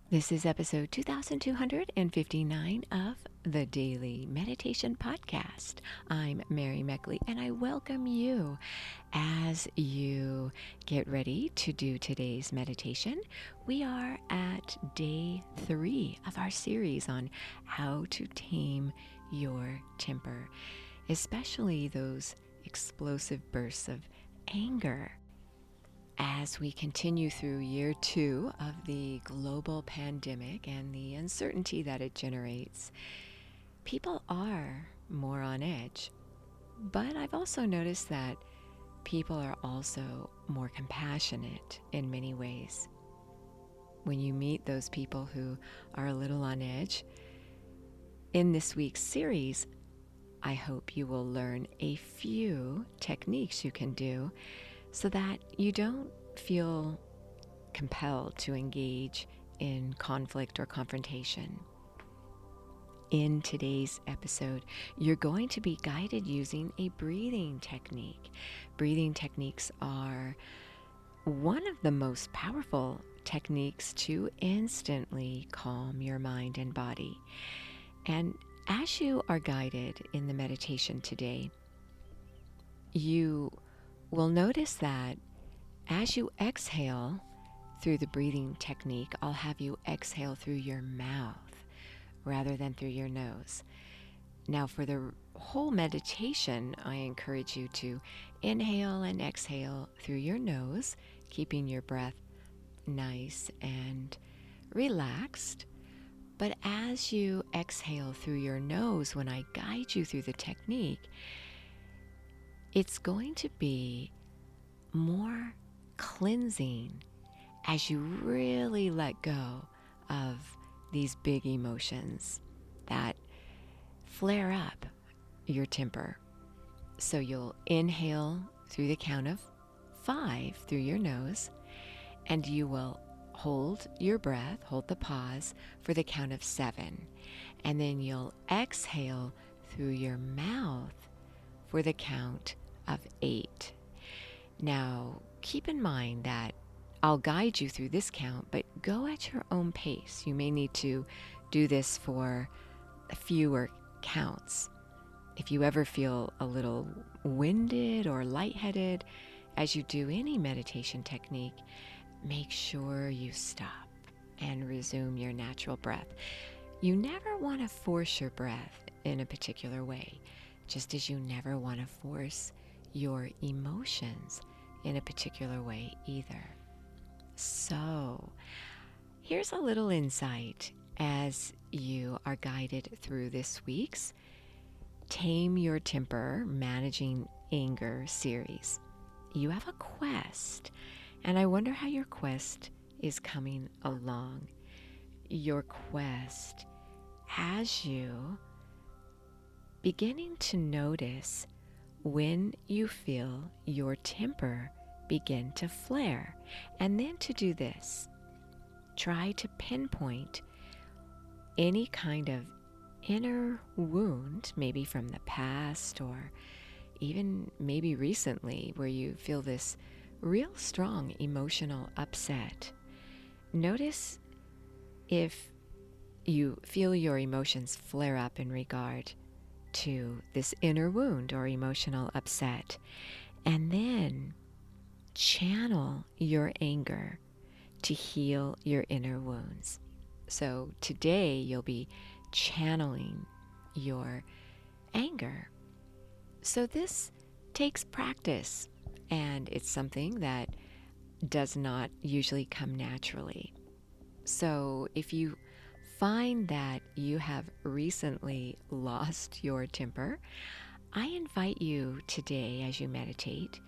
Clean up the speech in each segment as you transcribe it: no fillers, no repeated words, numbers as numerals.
This is episode 2259 of the Daily Meditation Podcast. I'm Mary Meckley, and I welcome you as you get ready to do today's meditation. We are at day 3 of our series on how to tame your temper, especially those explosive bursts of anger. As we continue through year 2 of the global pandemic and the uncertainty that it generates, people are more on edge. But I've also noticed that people are also more compassionate in many ways. When you meet those people who are a little on edge, in this week's series, I hope you will learn a few techniques you can do so that you don't feel compelled to engage in conflict or confrontation. In today's episode, you're going to be guided using a breathing technique. Breathing techniques are one of the most powerful techniques to instantly calm your mind and body. And as you are guided in the meditation today, you will notice that as you exhale through the breathing technique, I'll have you exhale through your mouth rather than through your nose. Now, for the whole meditation, I encourage you to inhale and exhale through your nose, keeping your breath nice and relaxed. But as you exhale through your nose, when I guide you through the technique, it's going to be more cleansing as you really let go of these big emotions that flare up your temper. So you'll inhale through the count of 5 through your nose, and you will hold your breath, hold the pause for the count of 7. And then you'll exhale through your mouth for the count of 8. Now, keep in mind that I'll guide you through this count, but go at your own pace. You may need to do this for fewer counts. If you ever feel a little winded or lightheaded as you do any meditation technique, make sure you stop and resume your natural breath. You never want to force your breath in a particular way, just as you never want to force your emotions in a particular way either. So, here's a little insight as you are guided through this week's Tame Your Temper Managing Anger series. You have a quest, and I wonder how your quest is coming along. Your quest has you beginning to notice when you feel your temper begin to flare. And then to do this, try to pinpoint any kind of inner wound, maybe from the past or even maybe recently, where you feel this real strong emotional upset. Notice if you feel your emotions flare up in regard to this inner wound or emotional upset, and then channel your anger to heal your inner wounds. So today you'll be channeling your anger. So this takes practice, and it's something that does not usually come naturally. So if you find that you have recently lost your temper, I invite you today as you meditate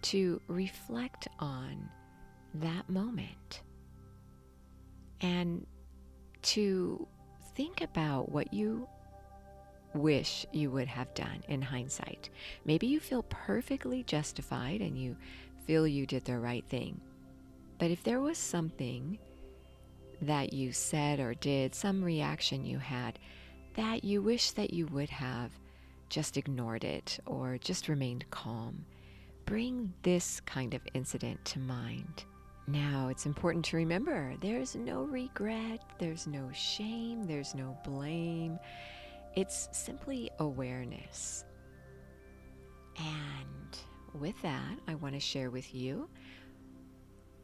to reflect on that moment and to think about what you wish you would have done in hindsight. Maybe you feel perfectly justified and you feel you did the right thing. But if there was something that you said or did, some reaction you had, that you wish that you would have just ignored it or just remained calm, bring this kind of incident to mind. Now, it's important to remember there's no regret, there's no shame, there's no blame. It's simply awareness. And with that, I want to share with you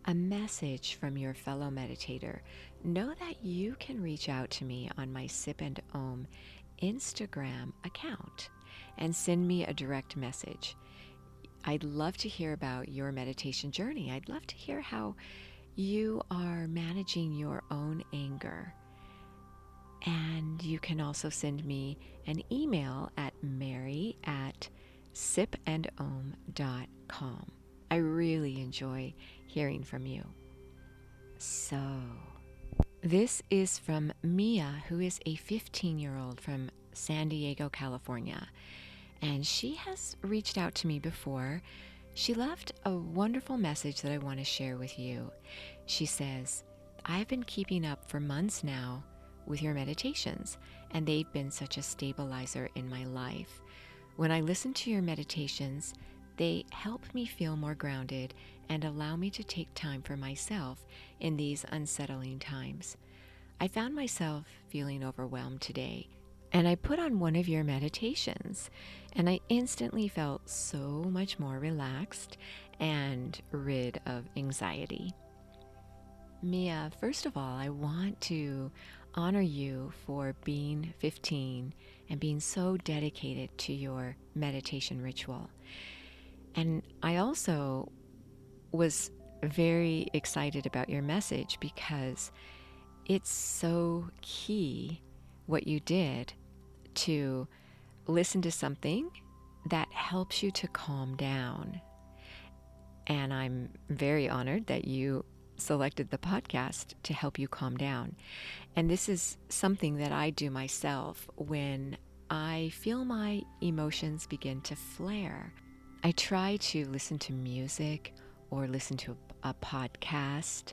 a message from your fellow meditator. Know that you can reach out to me on my Sip and Om Instagram account and send me a direct message. I'd love to hear about your meditation journey. I'd love to hear how you are managing your own anger. And you can also send me an email at mary@sipandom.com. I really enjoy hearing from you. So, this is from Mia, who is a 15-year-old from San Diego, California. And she has reached out to me before. She left a wonderful message that I want to share with you. She says, I've been keeping up for months now with your meditations, and they've been such a stabilizer in my life. When I listen to your meditations, they help me feel more grounded and allow me to take time for myself in these unsettling times. I found myself feeling overwhelmed today, and I put on one of your meditations, and I instantly felt so much more relaxed and rid of anxiety. Mia, first of all, I want to honor you for being 15 and being so dedicated to your meditation ritual. And I also was very excited about your message because it's so key what you did to listen to something that helps you to calm down. And I'm very honored that you selected the podcast to help you calm down. And this is something that I do myself when I feel my emotions begin to flare. I try to listen to music or listen to a podcast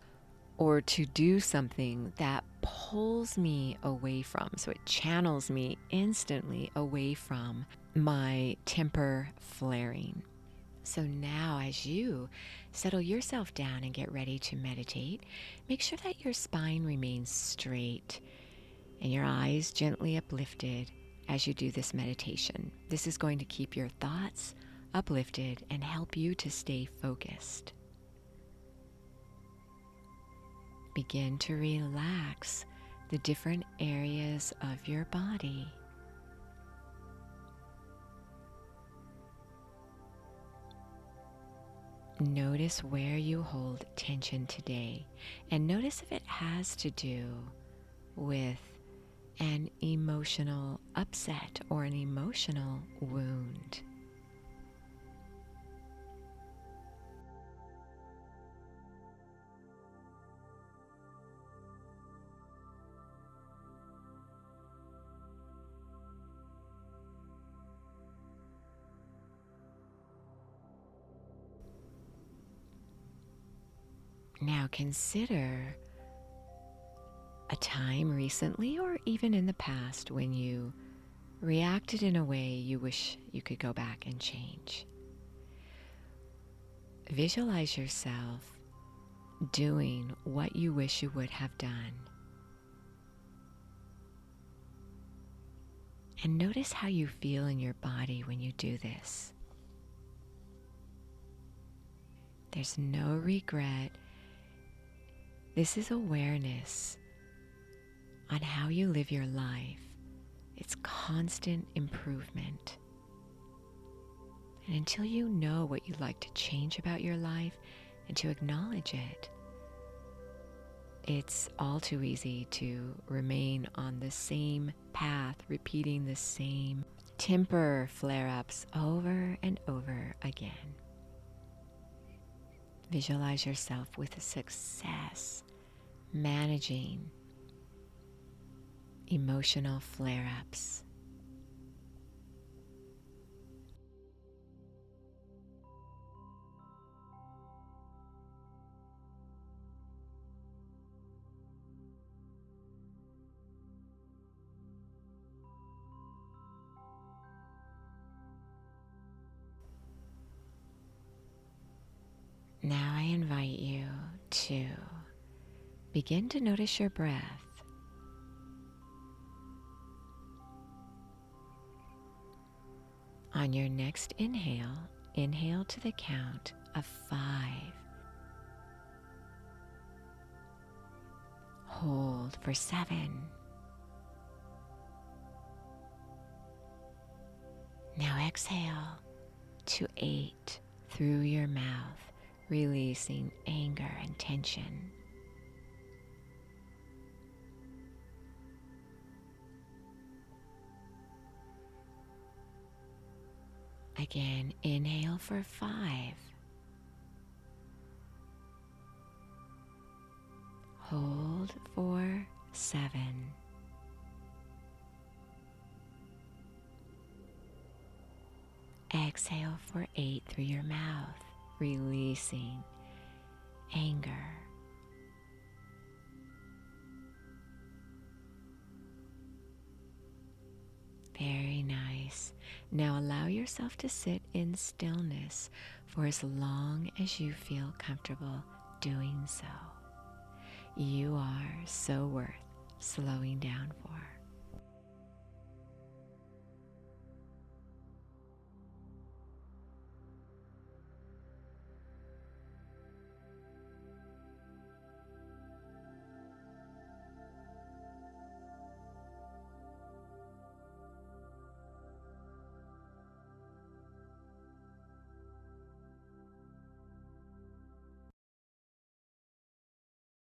or to do something that pulls me away from, so it channels me instantly away from my temper flaring. So now, as you settle yourself down and get ready to meditate, make sure that your spine remains straight and your eyes gently uplifted as you do this meditation. This is going to keep your thoughts uplifted and help you to stay focused. Begin to relax the different areas of your body. Notice where you hold tension today, and notice if it has to do with an emotional upset or an emotional wound. Now consider a time recently or even in the past when you reacted in a way you wish you could go back and change. Visualize yourself doing what you wish you would have done. And notice how you feel in your body when you do this. There's no regret. This is awareness on how you live your life. It's constant improvement. And until you know what you'd like to change about your life and to acknowledge it, it's all too easy to remain on the same path, repeating the same temper flare-ups over and over again. Visualize yourself with success, managing emotional flare-ups. Now I invite you 2. Begin to notice your breath. On your next inhale, inhale to the count of 5. Hold for 7. Now exhale to 8 through your mouth, releasing anger and tension. Again, inhale for 5. Hold for 7. Exhale for 8 through your mouth, releasing anger. Very nice. Now allow yourself to sit in stillness for as long as you feel comfortable doing so. You are so worth slowing down for.